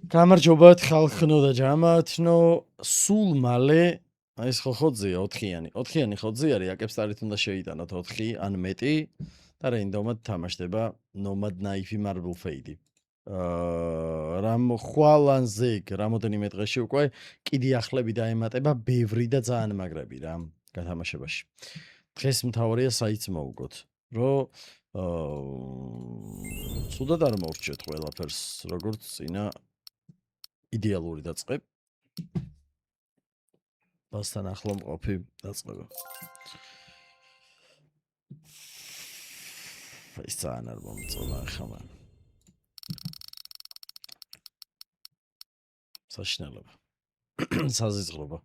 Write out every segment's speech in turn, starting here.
გამარჯობათ ხალხნო და ჯამათნო, სულ მალე ეს ხოძია 4-იანი. 4-იანი ხოძი არის, აკებს უნდა შეიტანოთ 4 ან მეტი და რენდომად თამაშდება Nomad Knife Marble Fade. რამ ხვალანზე რამოდენიმე დღეში უკვე კიდი ახლები დაემატება ბევრი და ძალიან მაგრები რა გათამაშებაში. დღეს მთავარია საიტს მოვუგოთ, რომ სულად არ მოვრჩეთ ყველაფერს, როგორც წინა იდეალური დაწყებ. ბასთან ახლო მყოფი დაწყება. ეს ძალიან არ მომწონა ახლა მან. საშინელება. საზიზღრობა.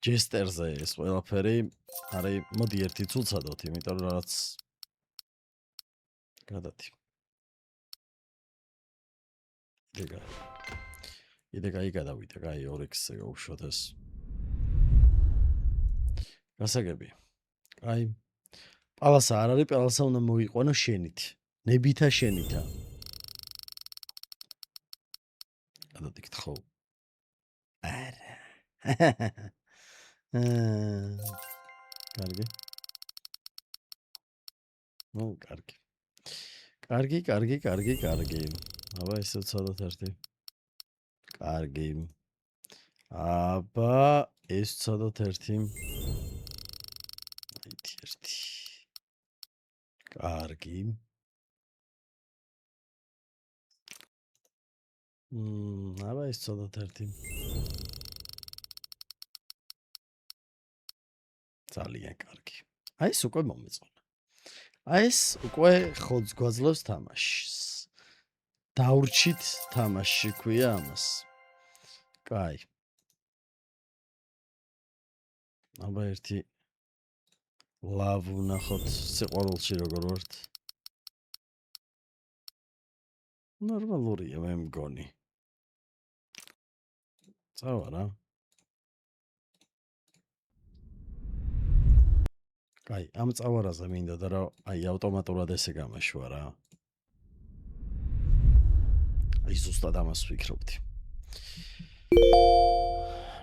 ჯესტერზე ეს ყველაფერი არის, მოდი ერთი ცუცადოთ, იმიტომ რომ რაღაც გადათი. იდე გადავიდა, კაი 2x-ზე გავუშვათ ეს. გასაგები. კაი. პალასა არ არის, პალასა უნდა მოიყვანო შენით. ნებითა შენითა. გადადიქთ ხო. არა. კარგი. ნუ კარგი. კარგი. აბა ესე ცოდოთ ერთი. კარგი. აბა ეს ცოდოთ ერთი. ერთი. კარგი. აბა ეს ცოდოთ ერთი. ძალიან კარგი. აი ეს უკვე მომეწონა. აი ეს უკვე ხოძ გვაძლევს თამაშს. დაურჩით თამაში ქვია ამას. კაი. აბა ერთი ლავ ვნახოთ სიყვარულში როგორ ვართ. ნორმალურია მე მგონი. წავა რა. კაი, ამ წავარაზე მინდა და რა, აი ავტომატურად ესე გამაშვა რა. აი ზუსტად ამას ვფიქრობდი.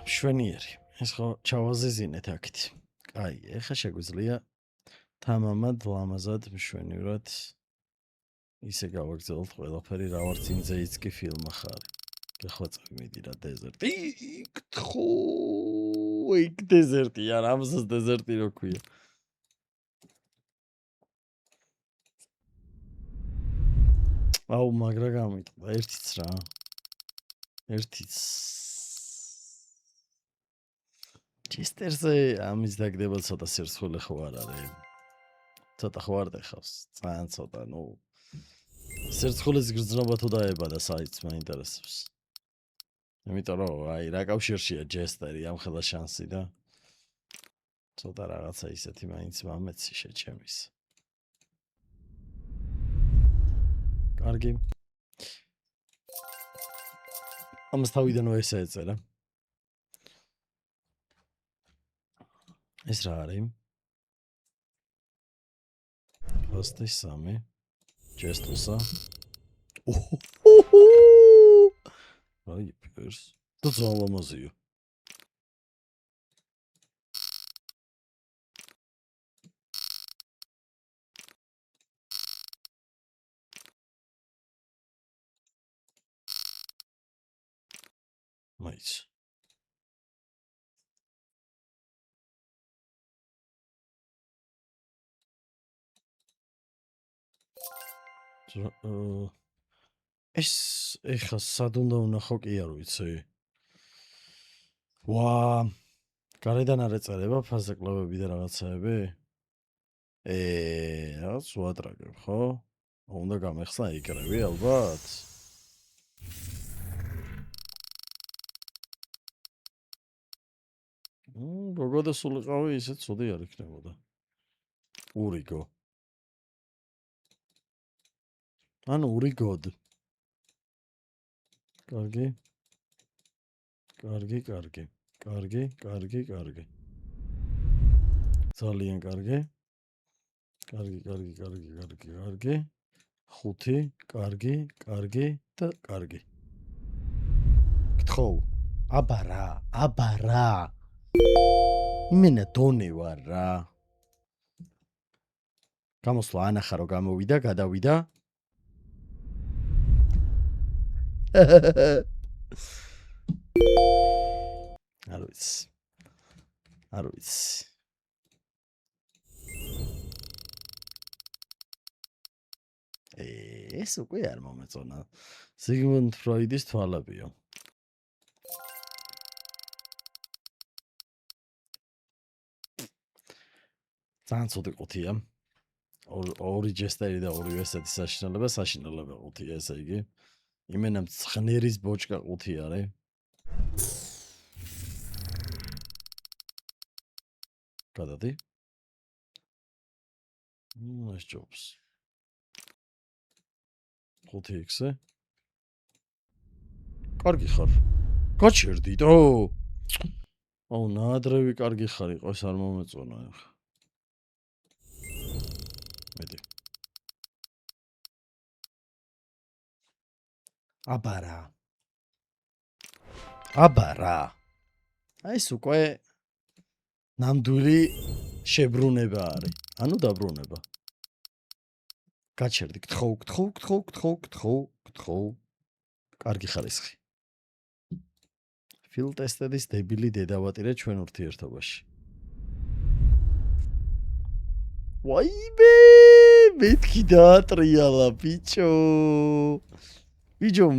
მშვენიერი. ეს ხო ჩავაზეზინეთ აქეთ. კაი, ეხა შეგვიძლია თამამად ლამაზად მშვენივრად ისე გავაგრძელოთ ყველაფერი, რა ვარ წინზეიც კი ფილმა ხარ. გეხვეწები მიდი რა დეზერტი. ხო, იქ დეზერტი არ ამას დეზერტი რო ქვია. აუ მაგრა გამიტყდა ერთიც რა. ერთიც. ჩესტერზე ამის დაგდება ცოტა სირცხულე ხო არ არის. ცოტა ხო არ დეხავს. ძალიან ცოტა, ნუ სირცხულის გრძნობა თუ დაებადა საიტს მაინტერესებს. იმიტომ რომ აი რა კავშირშია ჯესტერი ამ ხელა შანსი და ცოტა რაღაცა ისეთი მაინც მომეცი შეჩემის. კარგი. ამას თავიდანვე ესე ეწერა. ეს რა არის? 23 ჯესტუსა. აი ფერს. და ზალამაზია. მაიც. ეს ეხა სად უნდა ვნახო კი არ ვიცი. ვა, გარედან არ ეწერება ფაზა კლავები და რაღაცაები? რაღაც ვატრაგებ, ხო? უნდა გამეხსნა ეკრები ალბათ. გოგო და სულიყავი ისე ცუდი არ იქნებოდა. ურიგო. ანუ ურიგოდ. კარგი. ძალიან კარგი. კარგი. 5, კარგი და კარგი. გთხოვ. აბა რა. იმენა დონე ვარ რა. გამოსვლა ანახა რომ გამოვიდა, გადავიდა. არ ვიცი. ეს უკვე არ მომეწონა. ზიგმუნდ ფროიდის თვალებიო. ძალიან ცუდი ყუთია. ორი ჯესტერი და ორი ესეთი საშინელება ყუთია ესე იგი. იმენა ცხნერის ბოჭკა ყუთი არის. გადადი. ეს ჯობს. 5x-ზე. კარგი ხარ. გაჩერდიდო. აუ ნაადრევი კარგი ხარ იყო, ეს არ მომეწონა ახლა. მედი. აბა რა. აი ეს უკვე ნამდვილი შებრუნება არის. ანუ დაბრუნება. გაჩერდი, გთხოვ. კარგი ხარისხი. ფილ ტესტედის დებილი დედავატირე ჩვენ ურთიერთობაში. ვაიმე, მეთქი დაატრიალა ბიჭო.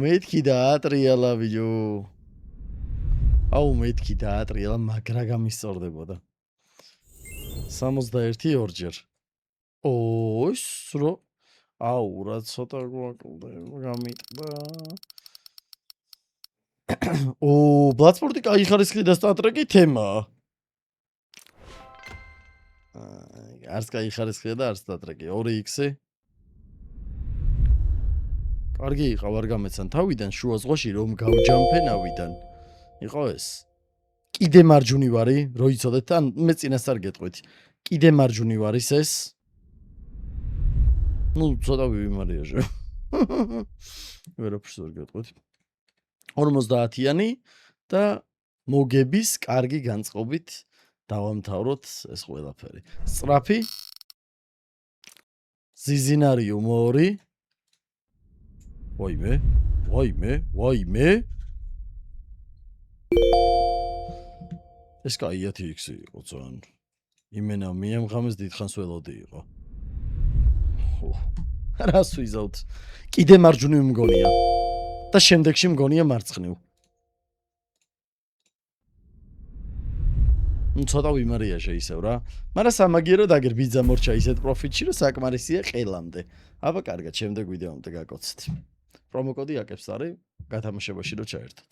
მეთქი დაატრიალა ბიჭო. აუ მეთქი დაატრიალა, მაგრა გამისწორდებოდა. 61 ორჯერ. ის რო აუ რა ცოტა გვაკლდა, გამიტყდა. ბლადსპორტი კაი ხარისხი და სტატრეკი თემაა. არც კაი ხარისხია და არც სტატრეკი. 2x-ი. კარგი იყავ, არ გამეცან თავიდან შუა ზღვაში რომ გავჯამფე ნავიდან. იყო ეს. კიდე მარჯვნივ ვარი, რო იცოდეთ, ან მე წინასწარ გეტყვით. კიდე მარჯვნივ არის ეს. ცოტა ვიმარიაჟე. ვერაფერს ვერ გეტყვით. 50-იანი და მოგების კარგი განწყობით დავამთავროთ ეს ყველაფერი. სწრაფი. ზიზინარიო 2. ვაიმე. ეს კაი 10x იყო ძალიან. იმენა მიემღამეს დიდხანს ველოდი იყო. რას ვიზავთ? კიდე მარჯვნივ მგონია და შემდეგში მგონია მარცხნივ. ცოტა ვიმარიაჟე ისევ რა. მაგრამ სამაგიეროდ აგერ ბიძა მორჩა ისეთ პროფიტში, რომ საკმარისია ყელამდე. აბა კარგად, შემდეგ ვიდეომდე გაკოცეთ. პრომო კოდი აკებს არის გათამაშებაში რომ ჩაერთოთ.